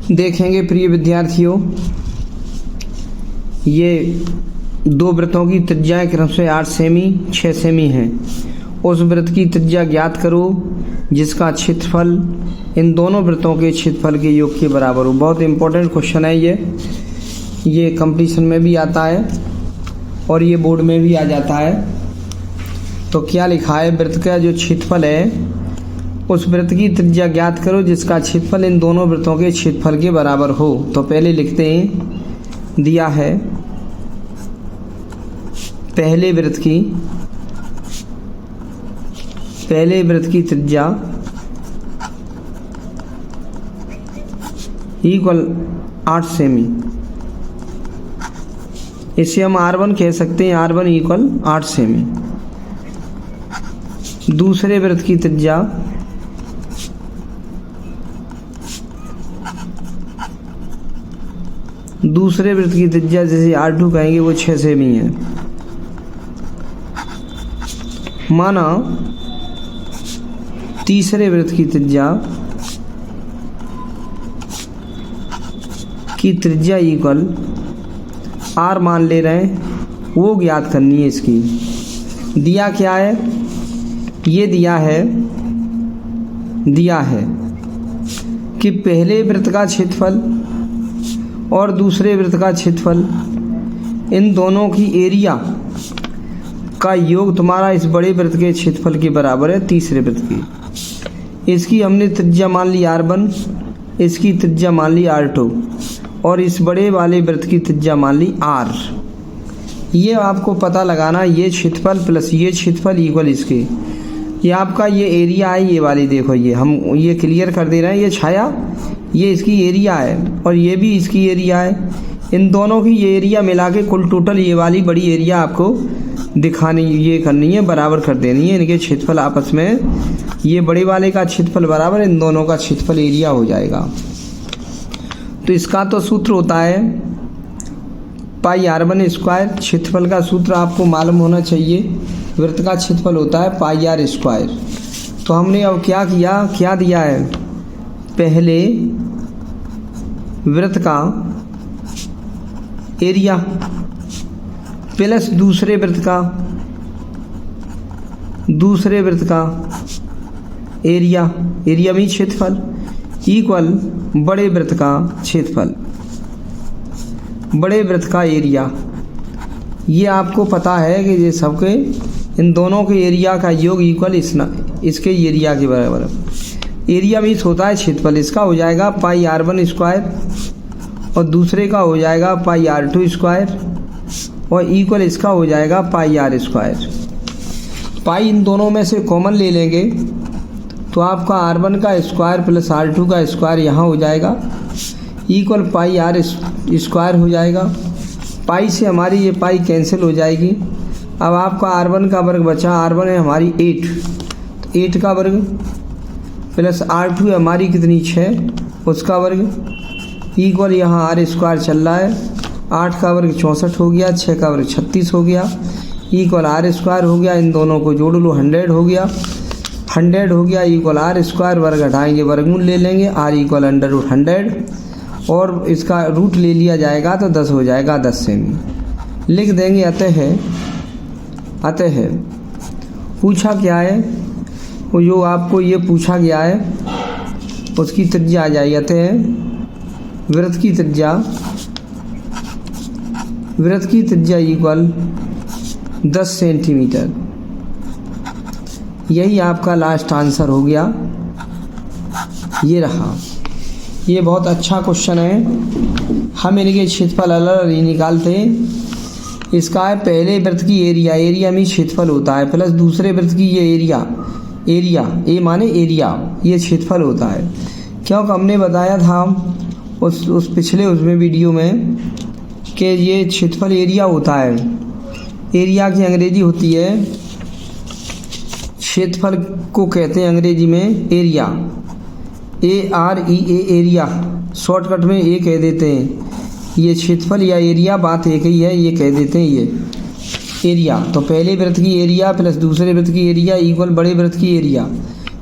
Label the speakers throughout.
Speaker 1: देखेंगे प्रिय विद्यार्थियों, ये दो वृत्तों की त्रिज्याएं क्रमशः 8 सेमी 6 सेमी हैं। उस वृत्त की त्रिज्या ज्ञात करो जिसका क्षेत्रफल इन दोनों वृत्तों के क्षेत्रफल के योग के बराबर हो। बहुत इंपॉर्टेंट क्वेश्चन है ये कंपटीशन में भी आता है और ये बोर्ड में भी आ जाता है। तो क्या लिखा है, वृत्त का जो क्षेत्रफल है उस वृत्त की त्रिज्या ज्ञात करो जिसका क्षेत्रफल इन दोनों वृत्तों के क्षेत्रफल के बराबर हो। तो पहले लिखते हैं, दिया है पहले वृत्त की त्रिज्या इक्वल 8 सेमी। इसे हम R1 कह सकते हैं, R1 इक्वल 8 सेमी। दूसरे वृत्त की त्रिज्या जैसे R2 कहेंगे वो 6 सेमी है। माना तीसरे वृत्त की त्रिज्या इक्वल R मान ले रहे हैं, वो ज्ञात करनी है। इसकी दिया क्या है, ये दिया है कि पहले वृत्त का क्षेत्रफल और दूसरे वृत्त का क्षेत्रफल इन दोनों की एरिया का योग तुम्हारा इस बड़े वृत्त के क्षेत्रफल के बराबर है तीसरे वृत्त की। इसकी हमने त्रिज्या मान ली R1, इसकी त्रिज्या मान ली R2 और इस बड़े वाले वृत्त की त्रिज्या मान ली R। ये आपको पता लगाना, ये क्षेत्रफल प्लस ये क्षेत्रफल इक्वल इसके। ये आपका ये एरिया है, ये वाली देखो, ये हम ये क्लियर कर दे रहे हैं। ये छाया, ये इसकी एरिया है और ये भी इसकी एरिया है। इन दोनों की ये एरिया मिला के कुल टोटल ये वाली बड़ी एरिया आपको दिखानी, ये करनी है, बराबर कर देनी है। इनके क्षेत्रफल आपस में, ये बड़े वाले का क्षेत्रफल बराबर इन दोनों का क्षेत्रफल एरिया हो जाएगा। तो इसका तो सूत्र होता है पाई R1 स्क्वायर। क्षेत्रफल का सूत्र आपको मालूम होना चाहिए। वृत्त का क्षेत्रफल होता है पाई R स्क्वायर। तो हमने अब क्या किया, क्या दिया है, पहले वृत्त का एरिया प्लस दूसरे वृत्त का एरिया में क्षेत्रफल इक्वल बड़े वृत्त का क्षेत्रफल, बड़े वृत्त का एरिया। ये आपको पता है कि ये सबके इन दोनों के एरिया का योग इक्वल इसके एरिया के बराबर। एरिया मीन्स होता है क्षेत्रफल। इसका हो जाएगा पाई R1 स्क्वायर और दूसरे का हो जाएगा पाई R2 स्क्वायर और इक्वल इसका हो जाएगा पाई R स्क्वायर। पाई इन दोनों में से कॉमन ले लेंगे तो आपका R1 का स्क्वायर प्लस R2 का स्क्वायर यहाँ हो जाएगा इक्वल पाई R स्क्वायर हो जाएगा। पाई से हमारी ये पाई कैंसिल हो जाएगी। अब आपका R1 का वर्ग बचा, R1 है हमारी 8, तो 8 का वर्ग प्लस R2 है हमारी कितनी 6, उसका वर्ग इक्वल यहाँ R स्क्वायर चल रहा है। 8 का वर्ग 64 हो गया, 6 का वर्ग 36 हो गया इक्वल R स्क्वायर हो गया। इन दोनों को जोड़ लो, 100 हो गया, 100 हो गया इक्वल R स्क्वायर। वर्ग हटाएंगे, वर्गमूल ले लेंगे, R इक्वल √100 और इसका रूट ले लिया जाएगा तो 10 हो जाएगा 10 सेमी। लिख देंगे अतः पूछा क्या है, वो जो आपको ये पूछा गया है उसकी त्रिज्या आ जाएगी। अतः वृत्त की त्रिज्या इक्वल 10 सेंटीमीटर। यही आपका लास्ट आंसर हो गया। ये रहा, ये बहुत अच्छा क्वेश्चन है। हम इनके क्षेत्रफल अलग निकालते हैं। इसका है पहले वृत्त की एरिया में क्षेत्रफल होता है प्लस दूसरे वृत्त की ये एरिया ए माने एरिया, ये क्षेत्रफल होता है। क्योंकि हमने बताया था उस पिछले उसमें वीडियो में कि ये क्षेत्रफल एरिया होता है। एरिया की अंग्रेजी होती है, क्षेत्रफल को कहते हैं अंग्रेजी में एरिया, AREA एरिया, शॉर्टकट में ए कह देते हैं। ये क्षेत्रफल या एरिया बात एक ही है, ये कह देते हैं ये एरिया। तो पहले वृत्त की एरिया प्लस दूसरे वृत्त की एरिया इक्वल बड़े वृत्त की एरिया।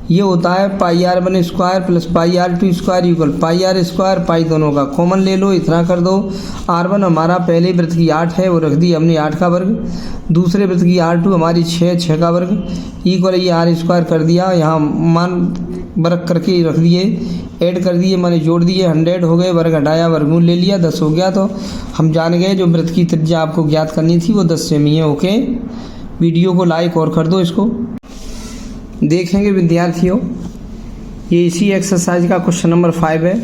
Speaker 1: ये होता है pi R one square plus pi R two square equal pi R square, pi दोनों का कॉमन ले लो, इतना कर दो। आर वन हमारा पहले वृत्त की 8 है, वो रख दी हमने 8 का वर्ग। दूसरे वृत्त की R2 हमारी 6 का वर्ग इक्वल ये आर स्क्वायर कर दिया, यहाँ मान वर्ग करके रख दिए, ऐड कर दिए, माने जोड़ दिए, 100 हो गए, वर्ग हटाया, वर्गमूल ले लिया, 10 हो गया। तो हम जान गए जो वृत्त की त्रिज्या आपको ज्ञात करनी थी वो 10 सेमी है। ओके, वीडियो को लाइक और कर दो। इसको देखेंगे विद्यार्थियों, ये इसी एक्सरसाइज का क्वेश्चन नंबर 5 है।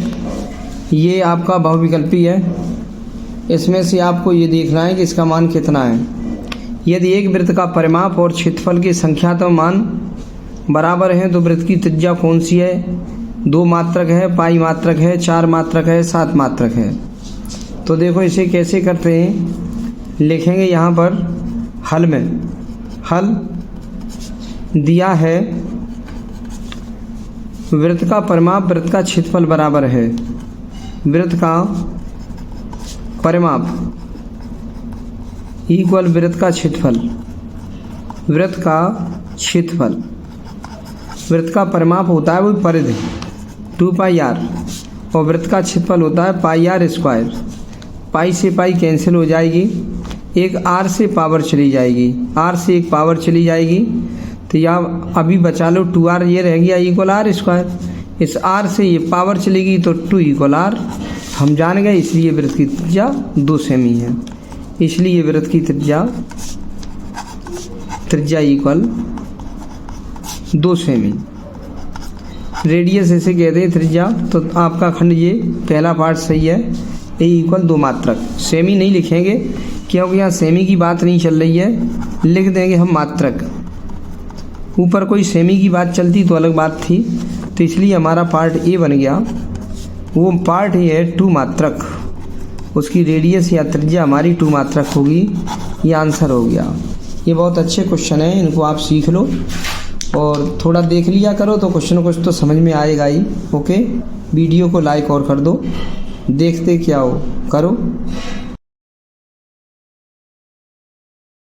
Speaker 1: ये आपका बहुविकल्पी है, इसमें से आपको ये देखना है कि इसका मान कितना है। यदि एक वृत्त का परिमाप और क्षेत्रफल के संख्यात्मक मान बराबर हैं तो वृत्त की त्रिज्या कौन सी है? 2 मात्रक है, पाई मात्रक है, 4 मात्रक है, 7 मात्रक है। तो देखो इसे कैसे करते हैं, लिखेंगे यहाँ पर हल में। हल दिया है वृत्त का परिमाप वृत्त का क्षेत्रफल बराबर है। वृत्त का परिमाप इक्वल वृत्त का क्षेत्रफल, वृत्त का क्षेत्रफल, वृत्त का परिमाप होता है वो परिधि 2 पाई आर और वृत्त का क्षेत्रफल होता है पाई आर स्क्वायर। पाई से पाई कैंसिल हो जाएगी, एक आर से पावर चली जाएगी, आर से एक पावर चली जाएगी, तो यहाँ अभी बचा लो 2r, ये रह गया इक्वल आर स्क्वायर। इस r से ये पावर चलेगी तो 2 इक्वल r। हम जान गए, इसलिए वृत्त की त्रिज्या 2 सेमी है, इसलिए वृत्त की त्रिज्या इक्वल 2 सेमी। रेडियस ऐसे कहते हैं त्रिज्या, तो आपका खंड ये पहला पार्ट सही है, ए इक्वल 2 मात्रक। सेमी नहीं लिखेंगे क्योंकि यहाँ सेमी की बात नहीं चल रही है, लिख देंगे हम मात्रक। ऊपर कोई सेमी की बात चलती तो अलग बात थी, तो इसलिए हमारा पार्ट ए बन गया। वो पार्ट ये है 2 मात्रक, उसकी रेडियस या त्रिज्या हमारी 2 मात्रक होगी, ये आंसर हो गया। ये बहुत अच्छे क्वेश्चन हैं, इनको आप सीख लो और थोड़ा देख लिया करो तो क्वेश्चन कुछ तो समझ में आएगा ही। ओके, वीडियो को लाइक और कर दो, देखते क्या हो करो।